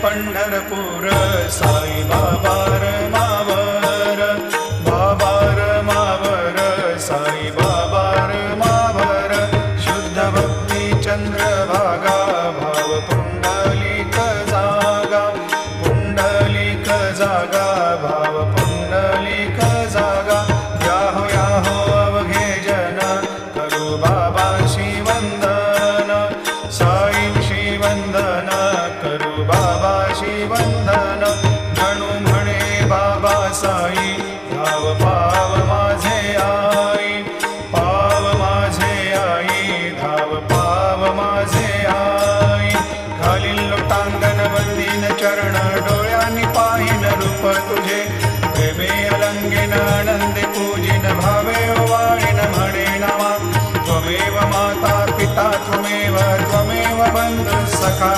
पंढरपूर साई बाबा रमावर बाबा रमावर साई बाबा रमावर शुद्ध भक्ती चंद्रभागा भाव पुंडलिक जागा भाव पुंडलिक जागा याहो अवघे जन करू बाबाशी वंदन साईंशी वंदन करू बाबाशी वंदन जणू म्हणे बाबा साई धाव पाव माझे आई पाव माझे आई धाव पाव माझे आई घालील लोटांगण वंदीन चरण डोळ्यांनी पाहिन रूप तुझे प्रेमे अलंगिन आनंदे पूजिन भावे वाळीन म्हणे नामा त्वमेव माता पिता त्वमेव बंधु सखा